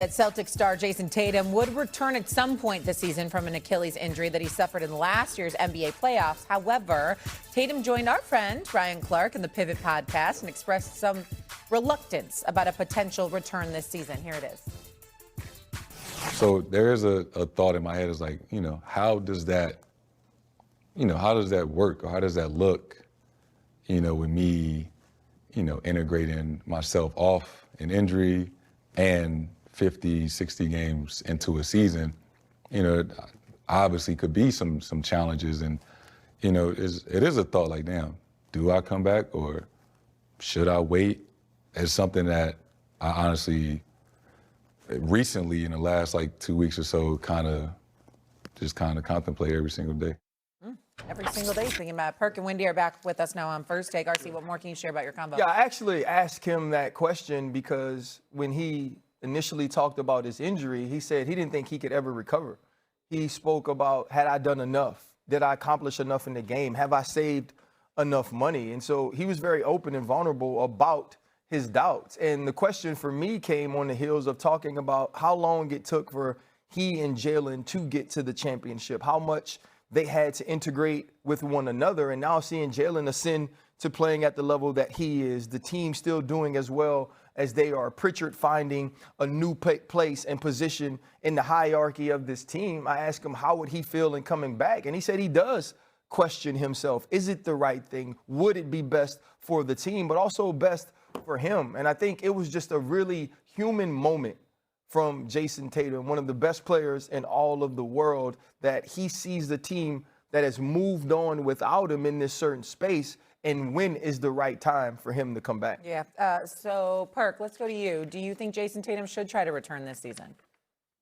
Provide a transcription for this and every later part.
That Celtics star Jayson Tatum would return at some point this season from an Achilles injury that he suffered in last year's NBA playoffs. However, Tatum joined our friend Ryan Clark in the Pivot podcast and expressed some reluctance about a potential return this season. Here it is. So there is a thought in my head is like, how does that work, or how does that look, with me, integrating myself off an injury and 50, 60 games into a season, obviously could be some challenges. And, it is a thought like, damn, do I come back or should I wait? It's something that I honestly, recently in the last 2 weeks or so, kind of contemplate every single day. Every single day thinking about it. Perk and Wendy are back with us now on First Take. RC, what more can you share about your combo? Yeah, I actually asked him that question because when he initially talked about his injury, he said he didn't think he could ever recover. He spoke about, had I done enough? Did I accomplish enough in the game? Have I saved enough money? And so he was very open and vulnerable about his doubts. And the question for me came on the heels of talking about how long it took for he and Jaylen to get to the championship, how much they had to integrate with one another. And now seeing Jaylen ascend to playing at the level that he is, the team still doing as well as they are, Pritchard finding a new place and position in the hierarchy of this team. I asked him how would he feel in coming back, and he said he does question himself. Is it the right thing? Would it be best for the team, but also best for him? And I think it was just a really human moment from Jayson Tatum, one of the best players in all of the world, that he sees the team that has moved on without him in this certain space, and when is the right time for him to come back? Yeah. So, Perk, let's go to you. Do you think Jayson Tatum should try to return this season?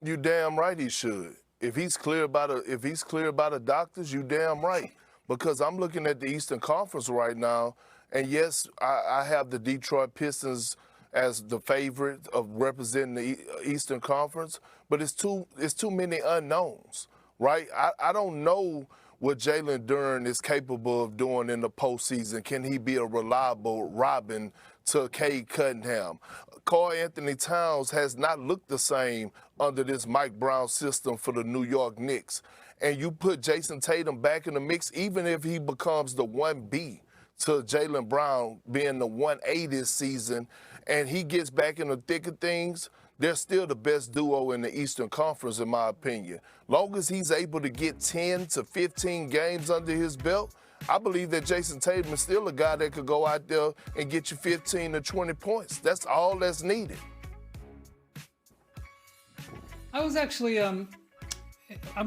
You damn right he should. If he's clear about the doctors, you damn right. Because I'm looking at the Eastern Conference right now, and yes, I have the Detroit Pistons as the favorite of representing the Eastern Conference, but it's too many unknowns, right? I don't know what Jalen Duren is capable of doing in the postseason. Can he be a reliable Robin to Cade Cunningham? Karl Anthony Towns has not looked the same under this Mike Brown system for the New York Knicks. And you put Jayson Tatum back in the mix, even if he becomes the 1B to Jaylen Brown being the 1A this season, and he gets back in the thick of things, they're still the best duo in the Eastern Conference, in my opinion. Long as he's able to get 10 to 15 games under his belt, I believe that Jayson Tatum is still a guy that could go out there and get you 15 to 20 points. That's all that's needed. I was actually, I'm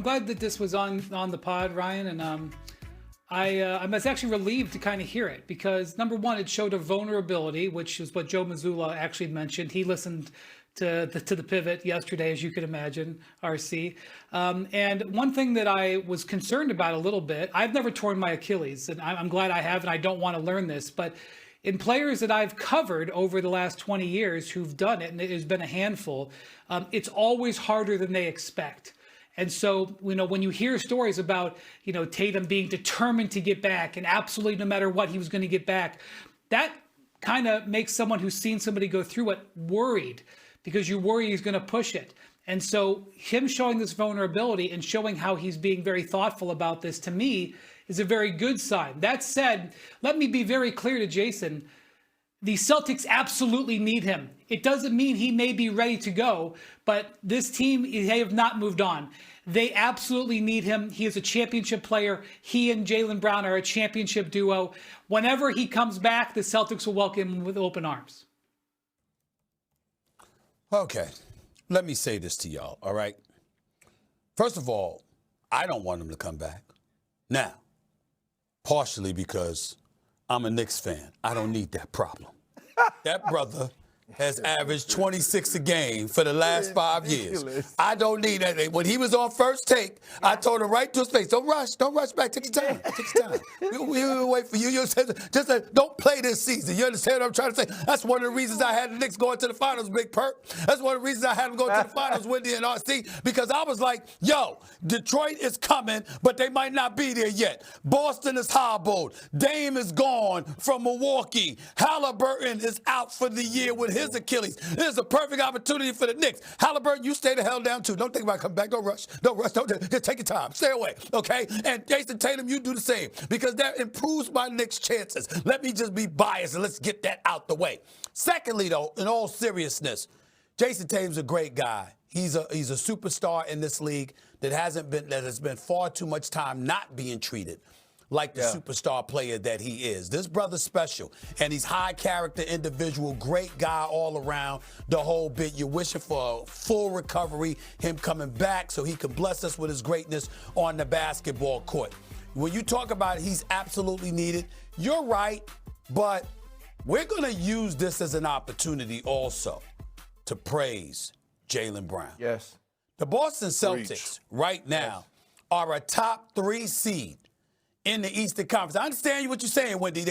glad that this was on the pod, Ryan, and I was actually relieved to kind of hear it because, number one, it showed a vulnerability, which is what Joe Mazzulla actually mentioned. He listened to the Pivot yesterday, as you could imagine, RC. And one thing that I was concerned about a little bit, I've never torn my Achilles, and I'm glad I have, and I don't want to learn this, but in players that I've covered over the last 20 years who've done it, and it has been a handful, it's always harder than they expect. And so, when you hear stories about, Tatum being determined to get back and absolutely no matter what he was going to get back, that kind of makes someone who's seen somebody go through it worried because you worry he's going to push it. And so him showing this vulnerability and showing how he's being very thoughtful about this, to me, is a very good sign. That said, let me be very clear to Jayson. The Celtics absolutely need him. It doesn't mean he may be ready to go, but this team, they have not moved on. They absolutely need him. He is a championship player. He and Jaylen Brown are a championship duo. Whenever he comes back, the Celtics will welcome him with open arms. Okay, let me say this to y'all, all right? First of all, I don't want him to come back. Now, partially because I'm a Knicks fan. I don't need that problem. That brother has averaged 26 a game for the last 5 years. I don't need that. When he was on First Take, I told him right to his face, don't rush back, take your time, take your time. We'll wait for you. Don't play this season. You understand what I'm trying to say? That's one of the reasons I had the Knicks going to the finals, Big Perk. That's one of the reasons I had them going to the finals, Wendy and RC, because I was like, yo, Detroit is coming, but they might not be there yet. Boston is hobbled. Dame is gone from Milwaukee. Halliburton is out for the year with his his Achilles. This is a perfect opportunity for the Knicks. Halliburton, you stay the hell down too. Don't think about coming back. Don't rush. Don't rush. Just take your time. Stay away, okay? And Jayson Tatum, you do the same because that improves my Knicks' chances. Let me just be biased and let's get that out the way. Secondly, though, in all seriousness, Jayson Tatum's a great guy. He's a superstar in this league that has been far too much time not being treated like the superstar player that he is. This brother's special, and he's high character individual, great guy all around, the whole bit. You're wishing for a full recovery, him coming back so he can bless us with his greatness on the basketball court. When you talk about it, he's absolutely needed. You're right, but we're going to use this as an opportunity also to praise Jaylen Brown. Yes. The Boston Celtics right now are a top 3 seed in the Eastern Conference. I understand what you're saying, Wendy.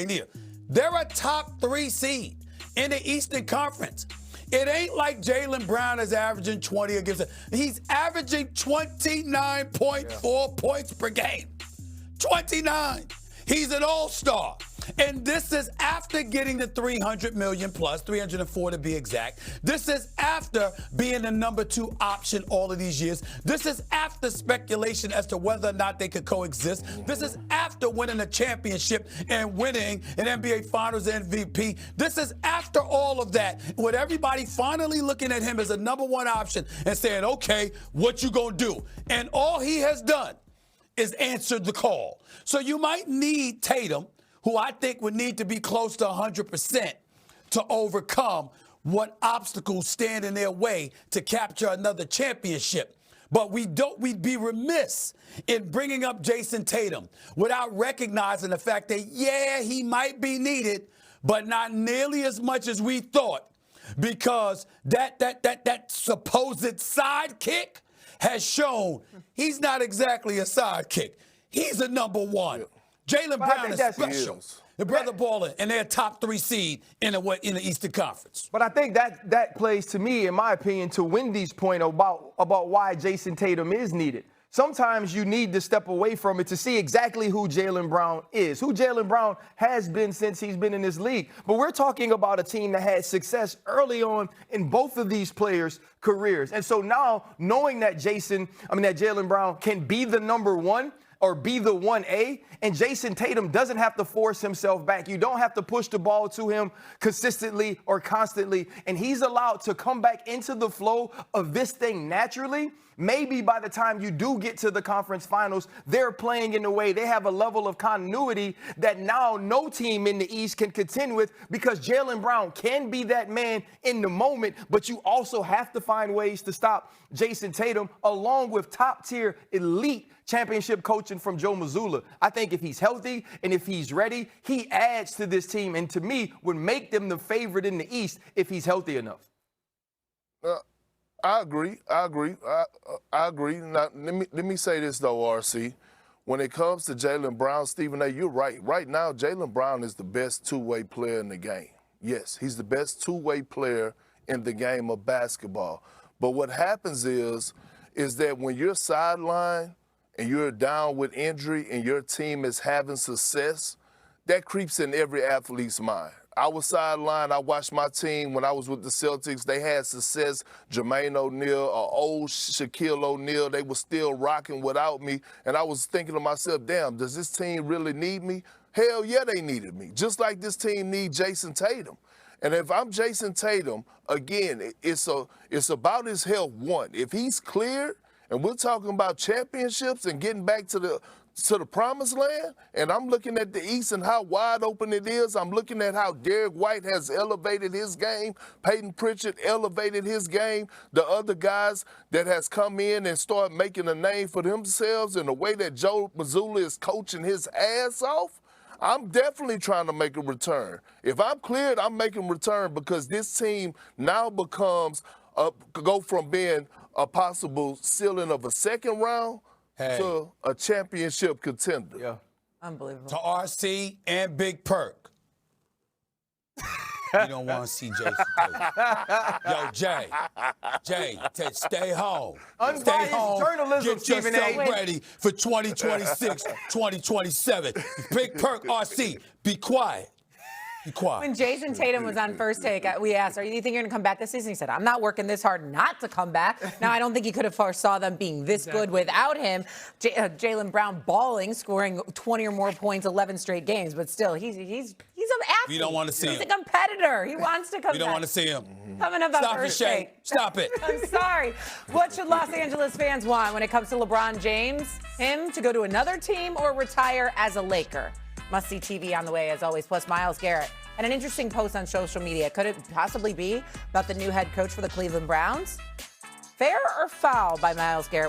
They're a top 3 seed in the Eastern Conference. It ain't like Jaylen Brown is averaging 20 against it. He's averaging 29.4 points per game. 29. He's an all-star. And this is after getting the $300 million plus, 304 to be exact. This is after being the number 2 option all of these years. This is after speculation as to whether or not they could coexist. This is after winning a championship and winning an NBA Finals MVP. This is after all of that, with everybody finally looking at him as a number 1 option and saying, okay, what you gonna do? And all he has done is answered the call. So you might need Tatum, who I think would need to be close to 100% to overcome what obstacles stand in their way to capture another championship. But we'd be remiss in bringing up Jayson Tatum without recognizing the fact that, yeah, he might be needed, but not nearly as much as we thought, because that supposed sidekick has shown he's not exactly a sidekick. He's a number 1. Jaylen Brown is special. The brother balling, and they're a top 3 seed in the Eastern Conference. But I think that plays to me, in my opinion, to Wendy's point about why Jayson Tatum is needed. Sometimes you need to step away from it to see exactly who Jaylen Brown is, who Jaylen Brown has been since he's been in this league. But we're talking about a team that had success early on in both of these players' careers. And so now, knowing that Jaylen Brown can be the number 1, or be the 1A, and Jayson Tatum doesn't have to force himself back. You don't have to push the ball to him consistently or constantly, and he's allowed to come back into the flow of this thing naturally. Maybe by the time you do get to the conference finals, they're playing in a way, they have a level of continuity that now no team in the East can contend with, because Jaylen Brown can be that man in the moment, but you also have to find ways to stop Jayson Tatum, along with top-tier elite championship coaching from Joe Mazzulla. I think if he's healthy and if he's ready, he adds to this team, and to me would make them the favorite in the East if he's healthy enough. I agree. I agree. Now, let me say this, though, RC. When it comes to Jaylen Brown, Stephen A., you're right. Right now, Jaylen Brown is the best two-way player in the game. Yes, he's the best two-way player in the game of basketball. But what happens is that when you're sidelined and you're down with injury and your team is having success, that creeps in every athlete's mind. I was sidelined. I watched my team when I was with the Celtics. They had success. Jermaine O'Neal, old Shaquille O'Neal, they were still rocking without me. And I was thinking to myself, damn, does this team really need me? Hell yeah, they needed me. Just like this team needs Jayson Tatum. And if I'm Jayson Tatum, again, it's about his health, one. If he's cleared, and we're talking about championships and getting back to the promised land, and I'm looking at the East and how wide open it is. I'm looking at how Derek White has elevated his game. Peyton Pritchard elevated his game. The other guys that has come in and started making a name for themselves, and the way that Joe Mazzulla is coaching his ass off, I'm definitely trying to make a return. If I'm cleared, I'm making a return, because this team now becomes go from being a possible ceiling of a second round to a championship contender. Yeah. Unbelievable. To RC and Big Perk. You don't want to see Jayson Tatum. Yo, Jay, stay home. Unbiased Stay home. journalism, Get Stephen yourself A. ready for 2026, 2027. Big Perk, RC, be quiet. Be quiet. When Jayson Tatum was on First Take, we asked, "Do you think you're going to come back this season?" He said, "I'm not working this hard not to come back." Now, I don't think he could have foresaw them being this good without him. Jaylen Brown balling, scoring 20 or more points, 11 straight games, but still, he's an athlete. We don't want to see He's him. a competitor. He wants to come We don't back. want to see him. Coming up on Stop it, First Shay. Take. Stop it. I'm sorry. What should Los Angeles fans want when it comes to LeBron James? Him to go to another team or retire as a Laker? Must-see TV on the way, as always, plus Myles Garrett. And an interesting post on social media. Could it possibly be about the new head coach for the Cleveland Browns? Fair or foul by Myles Garrett?